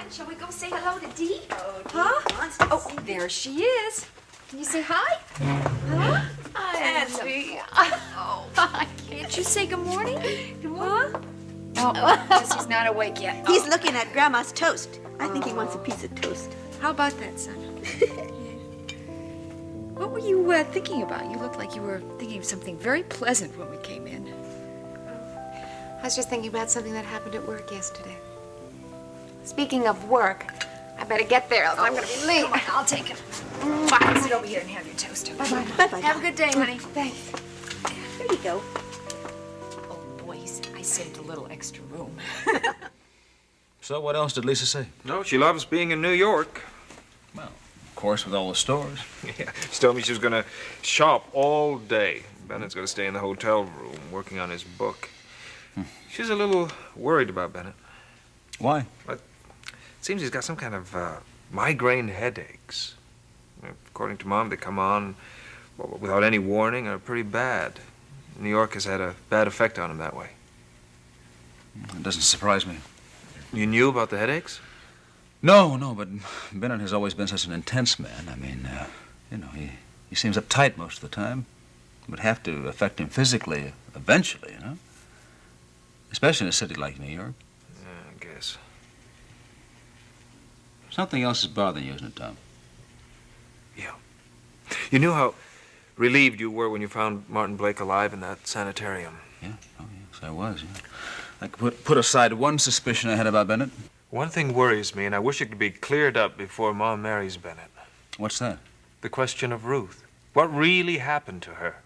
on, shall we go say hello to Dee? Oh, Dee wants to see there she is. Can you say hi? Huh? Hi, Betsy. Oh, can't you say good morning? Good morning. Huh? Oh, because he's not awake yet. He's looking at Grandma's toast. I think he wants a piece of toast. How about that, son? What were you thinking about? You looked like you were thinking of something very pleasant when we came in. I was just thinking about something that happened at work yesterday. Speaking of work, I better get there, else I'm going to be late. Come on, I'll take it. Bye. Sit over here and have your toast. Bye-bye. Bye-bye. Have a good day, honey. Thanks. There you go. Oh, boy, I saved a little extra room. So what else did Lisa say? No, she loves being in New York. Well, of course, with all the stores. Yeah, she told me she was going to shop all day. Bennett's going to stay in the hotel room working on his book. She's a little worried about Bennett. Why? But it seems he's got some kind of migraine headaches. According to Mom, they come on without any warning and are pretty bad. New York has had a bad effect on him that way. It doesn't surprise me. You knew about the headaches? No, but Bennett has always been such an intense man. I mean, he seems uptight most of the time. It would have to affect him physically eventually, Especially in a city like New York. Yeah, I guess. Something else is bothering you, isn't it, Tom? Yeah. You knew how relieved you were when you found Martin Blake alive in that sanitarium. Yeah, oh, yes, I was, yeah. I could put aside one suspicion I had about Bennett. One thing worries me, and I wish it could be cleared up before Mom marries Bennett. What's that? The question of Ruth. What really happened to her?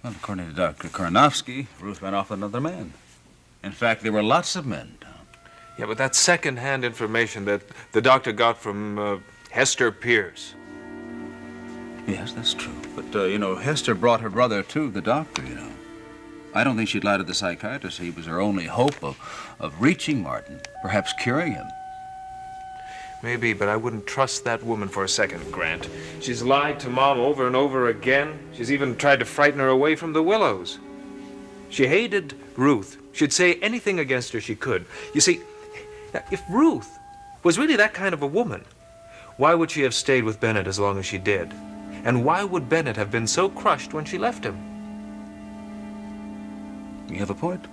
Well, according to Dr. Karnofsky, Ruth went off with another man. In fact, there were lots of men, Tom. Yeah, but that's second-hand information that the doctor got from Hester Pierce. Yes, that's true. But, Hester brought her brother to the doctor, I don't think she'd lie to the psychiatrist. He was her only hope of reaching Martin, perhaps curing him. Maybe, but I wouldn't trust that woman for a second, Grant. She's lied to Mom over and over again. She's even tried to frighten her away from the Willows. She hated Ruth. She'd say anything against her she could. You see, if Ruth was really that kind of a woman, why would she have stayed with Bennett as long as she did? And why would Bennett have been so crushed when she left him? You have a point.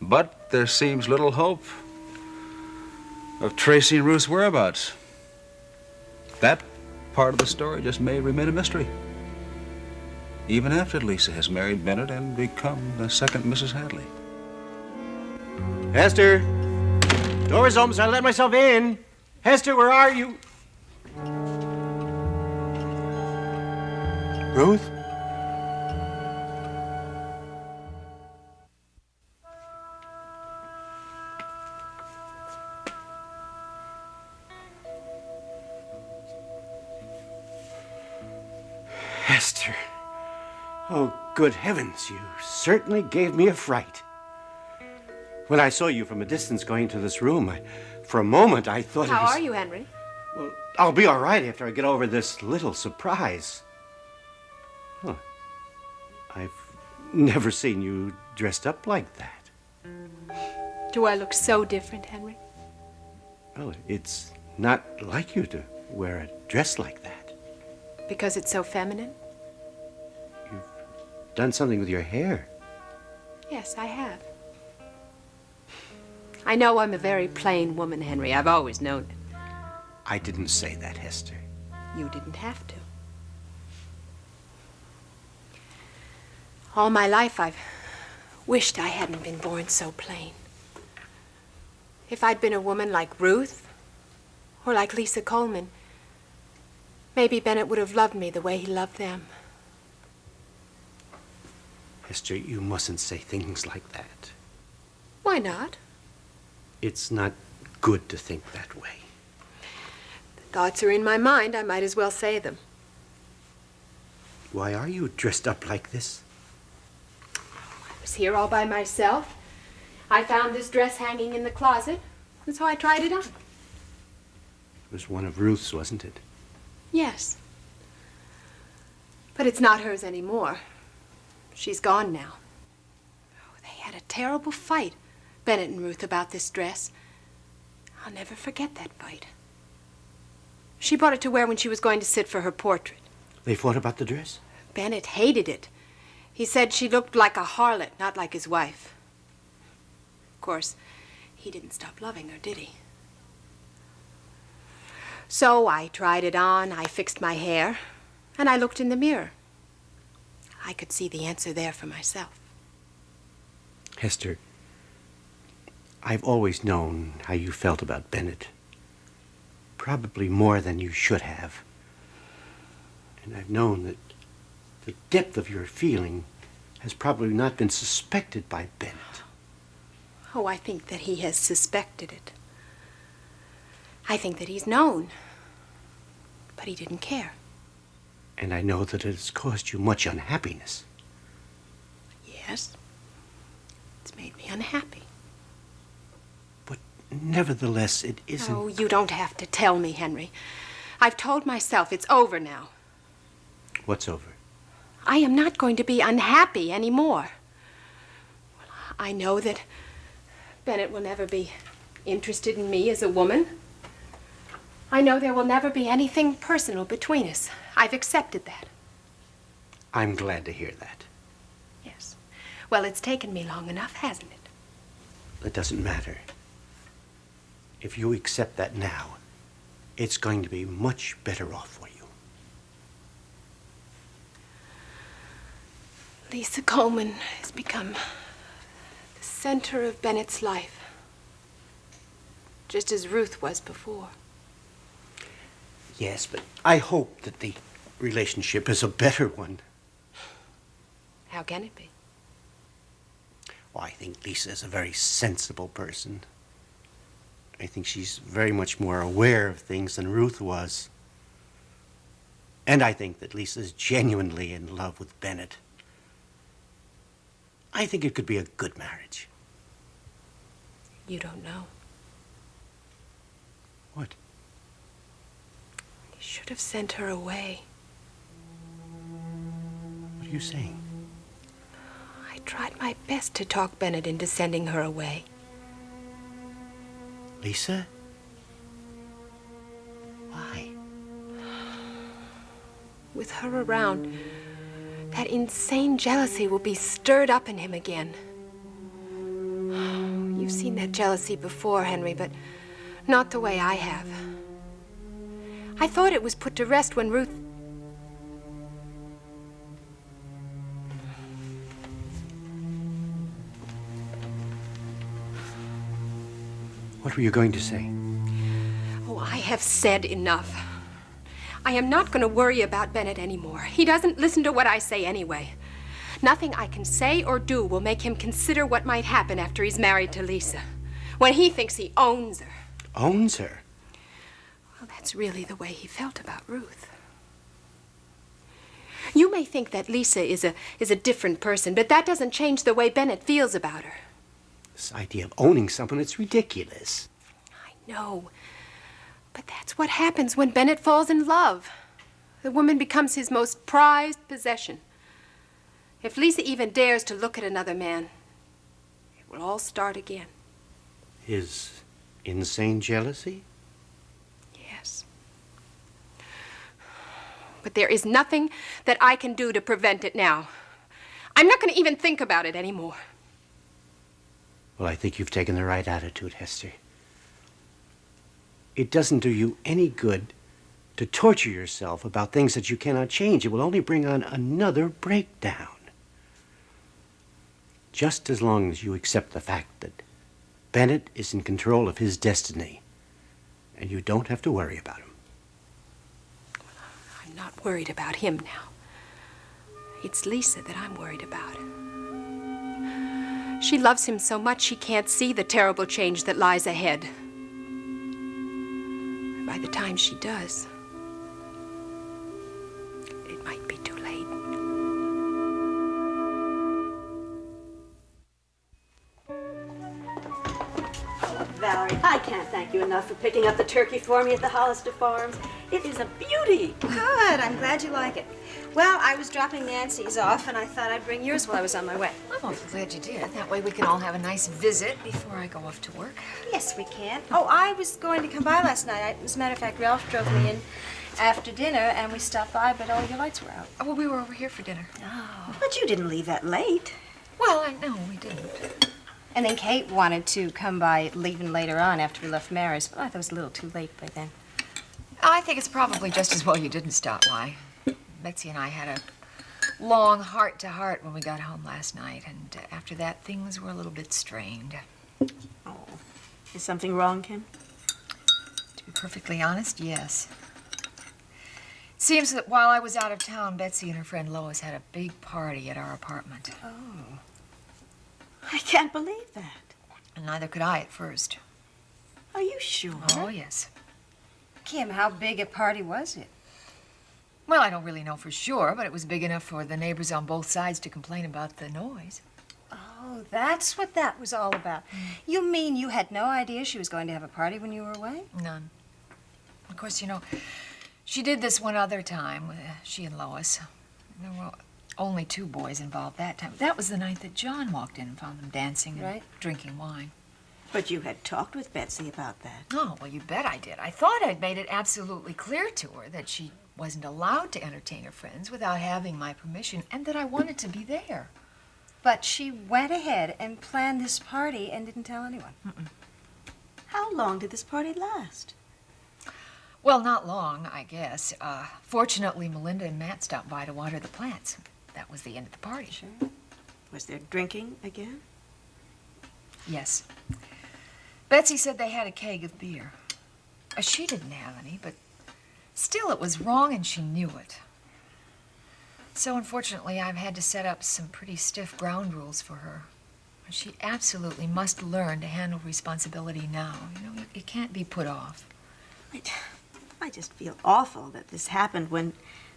But there seems little hope of tracing Ruth's whereabouts. That part of the story just may remain a mystery. Even after Lisa has married Bennett and become the second Mrs. Hadley. Hester! Door's open, so I let myself in. Hester, where are you? Ruth? Hester. Oh, good heavens, you certainly gave me a fright. When I saw you from a distance going into this room, for a moment I thought it was... How are you, Henry? Well, I'll be all right after I get over this little surprise. Huh. I've never seen you dressed up like that. Do I look so different, Henry? Well, it's not like you to wear a dress like that. Because it's so feminine? Done something with your hair. Yes, I have. I know I'm a very plain woman, Henry. I've always known it. I didn't say that, Hester. You didn't have to. All my life, I've wished I hadn't been born so plain. If I'd been a woman like Ruth, or like Lisa Coleman, maybe Bennett would have loved me the way he loved them. Hester, you mustn't say things like that. Why not? It's not good to think that way. The thoughts are in my mind. I might as well say them. Why are you dressed up like this? I was here all by myself. I found this dress hanging in the closet, and so I tried it on. It was one of Ruth's, wasn't it? Yes. But it's not hers anymore. She's gone now. Oh, they had a terrible fight, Bennett and Ruth, about this dress. I'll never forget that fight. She brought it to wear when she was going to sit for her portrait. They fought about the dress? Bennett hated it. He said she looked like a harlot, not like his wife. Of course, he didn't stop loving her, did he? So I tried it on, I fixed my hair, and I looked in the mirror. I could see the answer there for myself. Hester, I've always known how you felt about Bennett. Probably more than you should have. And I've known that the depth of your feeling has probably not been suspected by Bennett. Oh, I think that he has suspected it. I think that he's known. But he didn't care. And I know that it has caused you much unhappiness. Yes. It's made me unhappy. But nevertheless, it isn't... Oh, you don't have to tell me, Henry. I've told myself it's over now. What's over? I am not going to be unhappy anymore. I know that Bennett will never be interested in me as a woman. I know there will never be anything personal between us. I've accepted that. I'm glad to hear that. Yes. Well, it's taken me long enough, hasn't it? It doesn't matter. If you accept that now, it's going to be much better off for you. Lisa Coleman has become the center of Bennett's life, just as Ruth was before. Yes, but I hope that the relationship is a better one. How can it be? Well, I think Lisa is a very sensible person. I think she's very much more aware of things than Ruth was. And I think that Lisa's genuinely in love with Bennett. I think it could be a good marriage. You don't know. What? You should have sent her away. What are you saying? I tried my best to talk Bennett into sending her away. Lisa? Why? With her around, that insane jealousy will be stirred up in him again. You've seen that jealousy before, Henry, but not the way I have. I thought it was put to rest when Ruth... What were you going to say? Oh, I have said enough. I am not going to worry about Bennett anymore. He doesn't listen to what I say anyway. Nothing I can say or do will make him consider what might happen after he's married to Lisa, when he thinks he owns her. Owns her? Well, that's really the way he felt about Ruth. You may think that Lisa is a different person, but that doesn't change the way Bennett feels about her. This idea of owning someone, it's ridiculous. I know. But that's what happens when Bennett falls in love. The woman becomes his most prized possession. If Lisa even dares to look at another man, it will all start again. His insane jealousy? Yes. But there is nothing that I can do to prevent it now. I'm not going to even think about it anymore. Well, I think you've taken the right attitude, Hester. It doesn't do you any good to torture yourself about things that you cannot change. It will only bring on another breakdown. Just as long as you accept the fact that Bennett is in control of his destiny, and you don't have to worry about him. I'm not worried about him now. It's Lisa that I'm worried about. She loves him so much she can't see the terrible change that lies ahead. By the time she does, it might be too late. Valerie, I can't thank you enough for picking up the turkey for me at the Hollister Farms. It is a beauty. Good. I'm glad you like it. Well, I was dropping Nancy's off, and I thought I'd bring yours while I was on my way. I'm awfully glad you did. That way we can all have a nice visit before I go off to work. Yes, we can. Oh, I was going to come by last night. As a matter of fact, Ralph drove me in after dinner, and we stopped by, but all your lights were out. Oh, well, we were over here for dinner. Oh. But you didn't leave that late. Well, I know we didn't. And then Kate wanted to come by leaving later on after we left Mary's, but I thought it was a little too late by then. I think it's probably just as well you didn't stop by. Betsy and I had a long heart-to-heart when we got home last night, and after that, things were a little bit strained. Oh. Is something wrong, Kim? To be perfectly honest, yes. It seems that while I was out of town, Betsy and her friend Lois had a big party at our apartment. Oh. I can't believe that. And neither could I at first. Are you sure? Oh, yes. Kim, how big a party was it? Well, I don't really know for sure, but it was big enough for the neighbors on both sides to complain about the noise. Oh, that's what that was all about. You mean you had no idea she was going to have a party when you were away? None. Of course, you know, she did this one other time, she and Lois. There were only 2 boys involved that time. That was the night that John walked in and found them dancing and Right. drinking wine. But you had talked with Betsy about that. Oh, well, you bet I did. I thought I'd made it absolutely clear to her that she wasn't allowed to entertain her friends without having my permission, and that I wanted to be there. But she went ahead and planned this party and didn't tell anyone. How long did this party last? Well, not long, I guess. Fortunately, Melinda and Matt stopped by to water the plants. That was the end of the party. Sure. Was there drinking again? Yes. Betsy said they had a keg of beer. She didn't have any, but still it was wrong and she knew it. So unfortunately, I've had to set up some pretty stiff ground rules for her. She absolutely must learn to handle responsibility now. You know, it can't be put off. I just feel awful that this happened when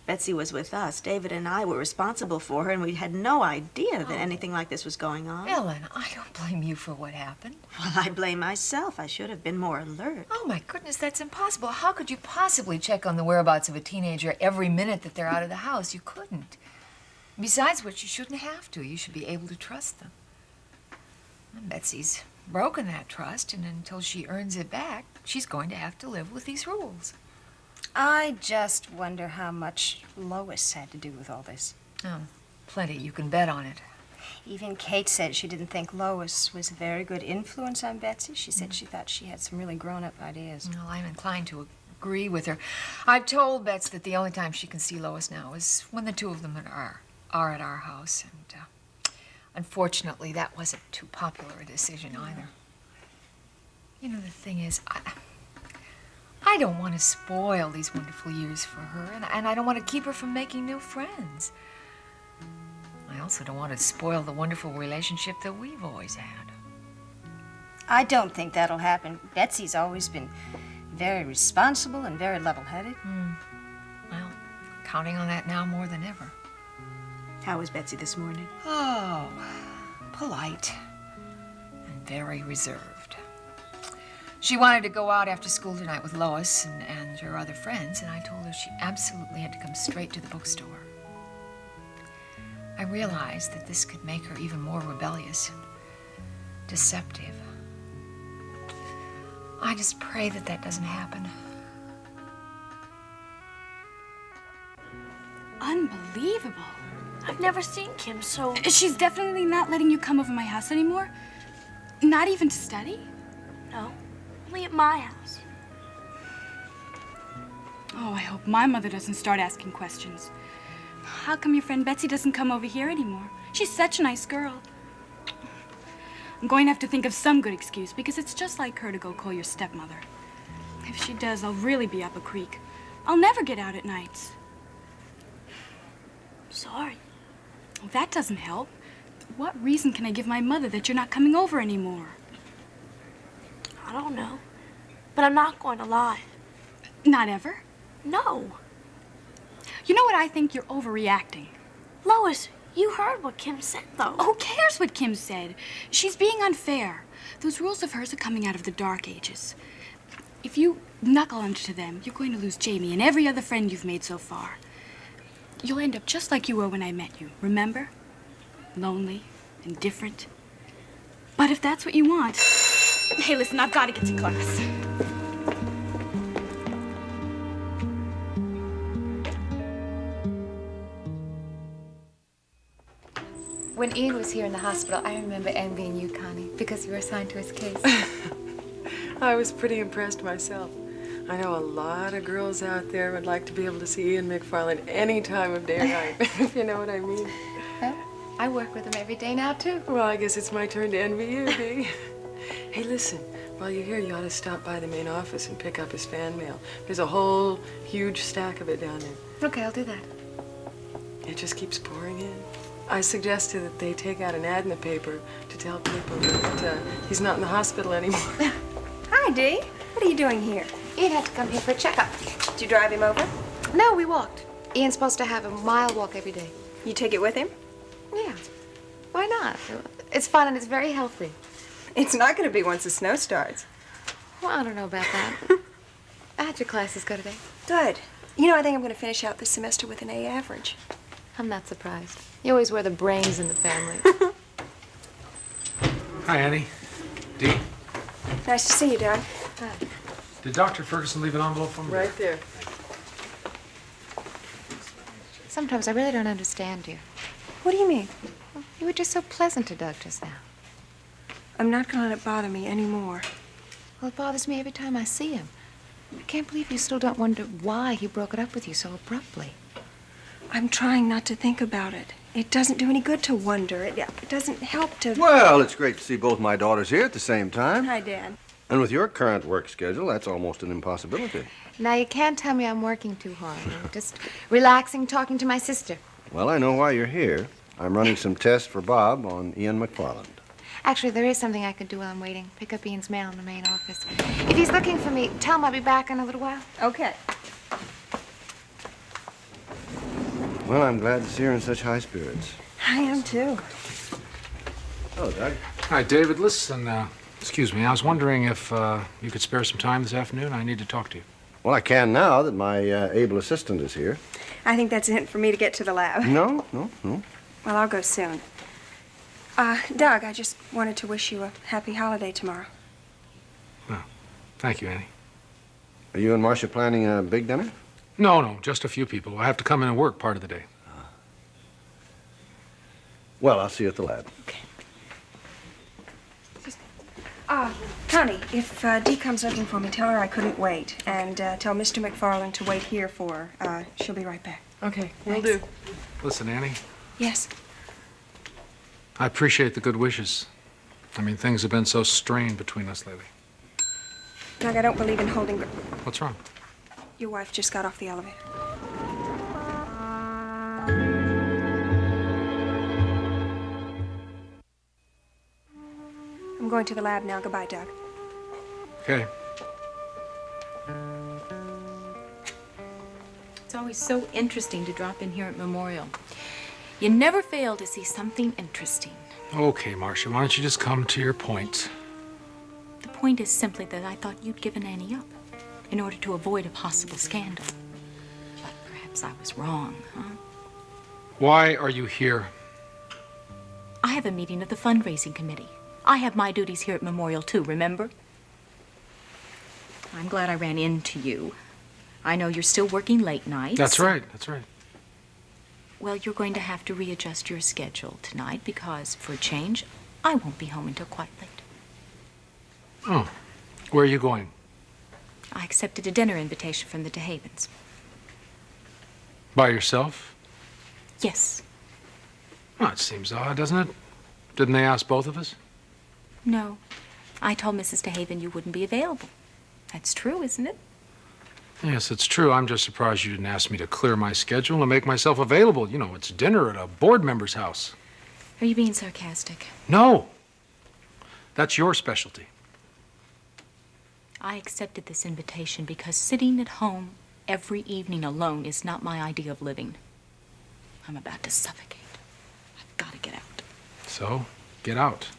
Betsy was with us. David and I were responsible for her, and we had no idea that anything like this was going on. Ellen, I don't blame you for what happened. Well, I blame myself. I should have been more alert. Oh, my goodness, that's impossible. How could you possibly check on the whereabouts of a teenager every minute that they're out of the house? You couldn't. Besides which, you shouldn't have to. You should be able to trust them. And Betsy's broken that trust, and until she earns it back, she's going to have to live with these rules. I just wonder how much Lois had to do with all this. Oh, plenty. You can bet on it. Even Kate said she didn't think Lois was a very good influence on Betsy. She said she thought she had some really grown-up ideas. Well, I'm inclined to agree with her. I've told Bets that the only time she can see Lois now is when the 2 of them are at our house. And unfortunately, that wasn't too popular a decision either. You know, the thing is, I don't want to spoil these wonderful years for her, and I don't want to keep her from making new friends. I also don't want to spoil the wonderful relationship that we've always had. I don't think that'll happen. Betsy's always been very responsible and very level-headed. Well, counting on that now more than ever. How was Betsy this morning? Oh, polite and very reserved. She wanted to go out after school tonight with Lois and her other friends, and I told her she absolutely had to come straight to the bookstore. I realized that this could make her even more rebellious and deceptive. I just pray that that doesn't happen. Unbelievable. I've never seen Kim so... She's definitely not letting you come over my house anymore? Not even to study? No, only at my house. Oh, I hope my mother doesn't start asking questions. How come your friend Betsy doesn't come over here anymore? She's such a nice girl. I'm going to have to think of some good excuse because it's just like her to go call your stepmother. If she does, I'll really be up a creek. I'll never get out at nights. Sorry. Well, that doesn't help. What reason can I give my mother that you're not coming over anymore? I don't know, but I'm not going to lie. Not ever? No. You know what I think? You're overreacting. Lois, you heard what Kim said, though. Who cares what Kim said? She's being unfair. Those rules of hers are coming out of the Dark Ages. If you knuckle under them, you're going to lose Jamie and every other friend you've made so far. You'll end up just like you were when I met you, remember? Lonely and different. But if that's what you want... Hey, listen, I've got to get to class. When Ian was here in the hospital, I remember envying you, Connie, because you were assigned to his case. I was pretty impressed myself. I know a lot of girls out there would like to be able to see Ian McFarland any time of day or night, if you know what I mean. Well, I work with him every day now, too. Well, I guess it's my turn to envy you, Dee. Hey, listen, while you're here, you ought to stop by the main office and pick up his fan mail. There's a whole huge stack of it down there. Okay, I'll do that. It just keeps pouring in. I suggested that they take out an ad in the paper to tell people that he's not in the hospital anymore. Hi, Dee. What are you doing here? Ian had to come here for a checkup. Did you drive him over? No, we walked. Ian's supposed to have a mile walk every day. You take it with him? Yeah. Why not? It's fun and it's very healthy. It's not going to be once the snow starts. Well, I don't know about that. How'd your classes go today? Good. You know, I think I'm going to finish out this semester with an A average. I'm not surprised. You always wear the brains in the family. Hi, Annie. Dee. Nice to see you, Doug. Hi. Did Dr. Ferguson leave an envelope for me? Right there. Sometimes I really don't understand you. What do you mean? Well, you were just so pleasant to Doug just now. I'm not going to let it bother me anymore. Well, it bothers me every time I see him. I can't believe you still don't wonder why he broke it up with you so abruptly. I'm trying not to think about it. It doesn't do any good to wonder. It doesn't help to... Well, it's great to see both my daughters here at the same time. Hi, Dad. And with your current work schedule, that's almost an impossibility. Now, you can't tell me I'm working too hard. I'm just relaxing, talking to my sister. Well, I know why you're here. I'm running some tests for Bob on Ian McFarland. Actually, there is something I could do while I'm waiting. Pick up Ian's mail in the main office. If he's looking for me, tell him I'll be back in a little while. Okay. Well, I'm glad to see her in such high spirits. I am, too. Hello, Doug. Hi, David. Listen, excuse me. I was wondering if you could spare some time this afternoon. I need to talk to you. Well, I can now that my able assistant is here. I think that's a hint for me to get to the lab. No. Well, I'll go soon. Doug, I just wanted to wish you a happy holiday tomorrow. Oh, thank you, Annie. Are you and Marcia planning a big dinner? No, just a few people. I have to come in and work part of the day. Well, I'll see you at the lab. Okay. Connie, if Dee comes looking for me, tell her I couldn't wait. And tell Mr. McFarland to wait here for her. She'll be right back. Okay, will do. Listen, Annie, Yes? I appreciate the good wishes. I mean, things have been so strained between us lately. Doug, I don't believe in holding... What's wrong? Your wife just got off the elevator. I'm going to the lab now. Goodbye, Doug. Okay. It's always so interesting to drop in here at Memorial. You never fail to see something interesting. Okay, Marcia, why don't you just come to your point? The point is simply that I thought you'd given Annie up in order to avoid a possible scandal. But perhaps I was wrong, huh? Why are you here? I have a meeting of the fundraising committee. I have my duties here at Memorial, too, remember? I'm glad I ran into you. I know you're still working late nights. That's right. Well, you're going to have to readjust your schedule tonight because, for a change, I won't be home until quite late. Oh, where are you going? I accepted a dinner invitation from the DeHavens. By yourself? Yes. Well, it seems odd, doesn't it? Didn't they ask both of us? No. I told Mrs. DeHaven you wouldn't be available. That's true, isn't it? Yes, it's true. I'm just surprised you didn't ask me to clear my schedule and make myself available. You know, it's dinner at a board member's house. Are you being sarcastic? No. That's your specialty. I accepted this invitation because sitting at home every evening alone is not my idea of living. I'm about to suffocate. I've got to get out. So, get out.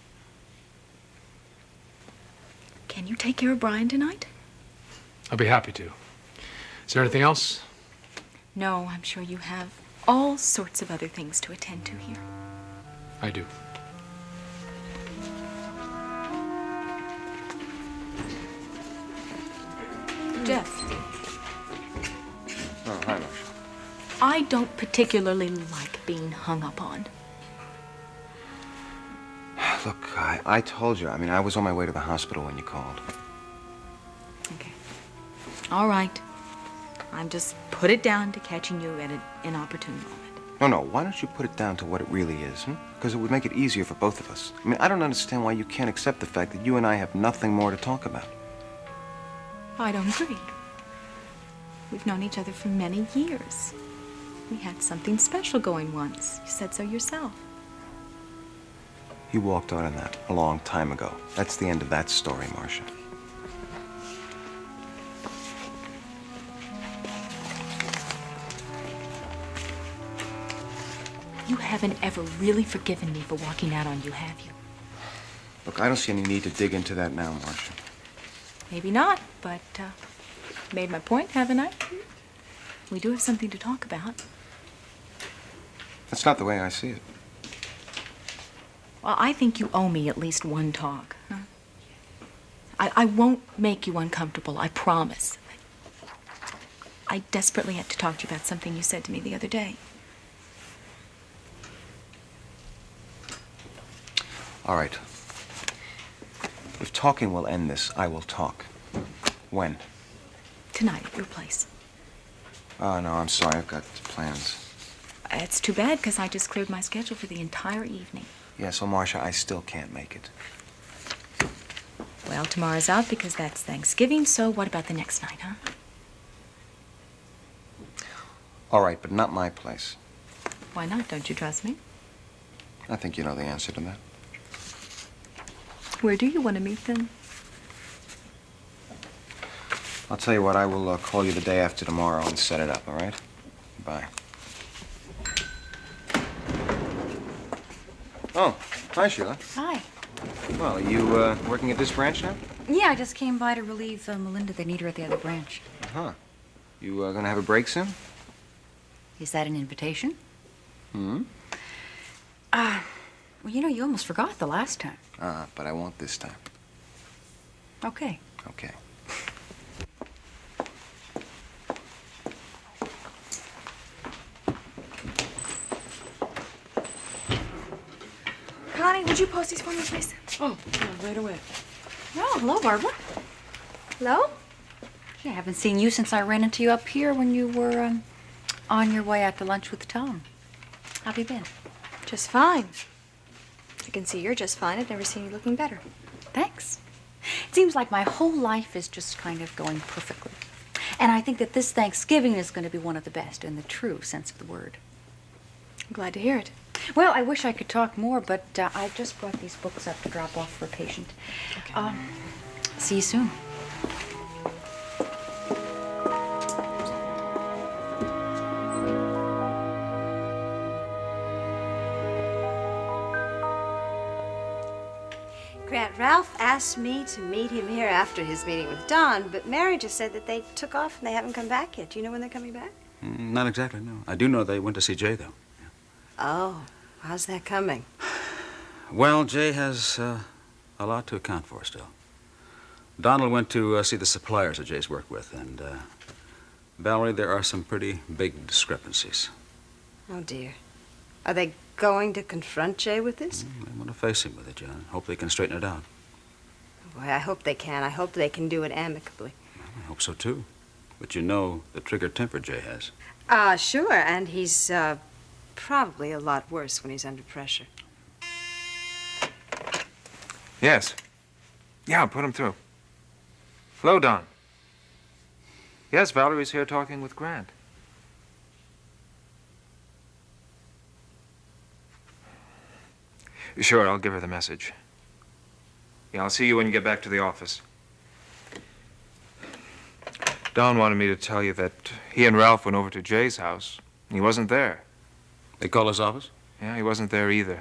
Can you take care of Brian tonight? I'll be happy to. Is there anything else? No, I'm sure you have all sorts of other things to attend to here. I do. Jeff, Oh, hi, Marcia. I don't particularly like being hung up on. Look, I told you. I mean, I was on my way to the hospital when you called. Okay. All right. I'm just put it down to catching you at an inopportune moment. No, why don't you put it down to what it really is, Because it would make it easier for both of us. I mean, I don't understand why you can't accept the fact that you and I have nothing more to talk about. I don't agree. We've known each other for many years. We had something special going once. You said so yourself. You walked out on that a long time ago. That's the end of that story, Marcia. You haven't ever really forgiven me for walking out on you, have you? Look, I don't see any need to dig into that now, Marcia. Maybe not, but made my point, haven't I? We do have something to talk about. That's not the way I see it. Well, I think you owe me at least one talk. Huh? I won't make you uncomfortable, I promise. I desperately have to talk to you about something you said to me the other day. All right. If talking will end this, I will talk. When? Tonight at your place. Oh, no, I'm sorry. I've got plans. It's too bad, because I just cleared my schedule for the entire evening. Yeah, so, Marcia, I still can't make it. Well, tomorrow's out because that's Thanksgiving, so what about the next night, huh? All right, but not my place. Why not? Don't you trust me? I think you know the answer to that. Where do you want to meet then? I'll tell you what, I will call you the day after tomorrow and set it up, all right? Bye. Oh, hi, Sheila. Hi. Well, are you working at this branch now? Yeah, I just came by to relieve Melinda. They need her at the other branch. Uh-huh. You gonna have a break soon? Is that an invitation? Hmm? Well, you know, you almost forgot the last time. But I won't this time. Okay. Okay. Connie, would you post these for me, please? Oh, yeah, right away. Oh, hello, Barbara. Hello? Gee, I haven't seen you since I ran into you up here when you were on your way out to lunch with Tom. How have you been? Just fine. I can see you're just fine. I've never seen you looking better. Thanks. It seems like my whole life is just kind of going perfectly. And I think that this Thanksgiving is going to be one of the best in the true sense of the word. I'm glad to hear it. Well, I wish I could talk more, but I just brought these books up to drop off for a patient. Okay. See you soon. Grant, Ralph asked me to meet him here after his meeting with Don, but Mary just said that they took off and they haven't come back yet. Do you know when they're coming back? Not exactly, no. I do know they went to see Jay, though. Oh, how's that coming? Well, Jay has a lot to account for still. Donald went to see the suppliers that Jay's worked with, and, Valerie, there are some pretty big discrepancies. Oh, dear. Are they going to confront Jay with this? They want to face him with it, John. Hope they can straighten it out. Boy, I hope they can. I hope they can do it amicably. I hope so, too. But you know the trigger temper Jay has. Sure, and he's, probably a lot worse when he's under pressure. Yes. Yeah, I'll put him through. Hello, Don. Yes, Valerie's here talking with Grant. Sure, I'll give her the message. Yeah, I'll see you when you get back to the office. Don wanted me to tell you that he and Ralph went over to Jay's house. He wasn't there. They call his office? Yeah, he wasn't there either.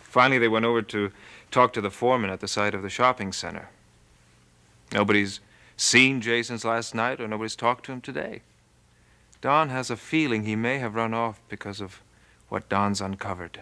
Finally, they went over to talk to the foreman at the site of the shopping center. Nobody's seen Jason last night, or nobody's talked to him today. Don has a feeling he may have run off because of what Don's uncovered.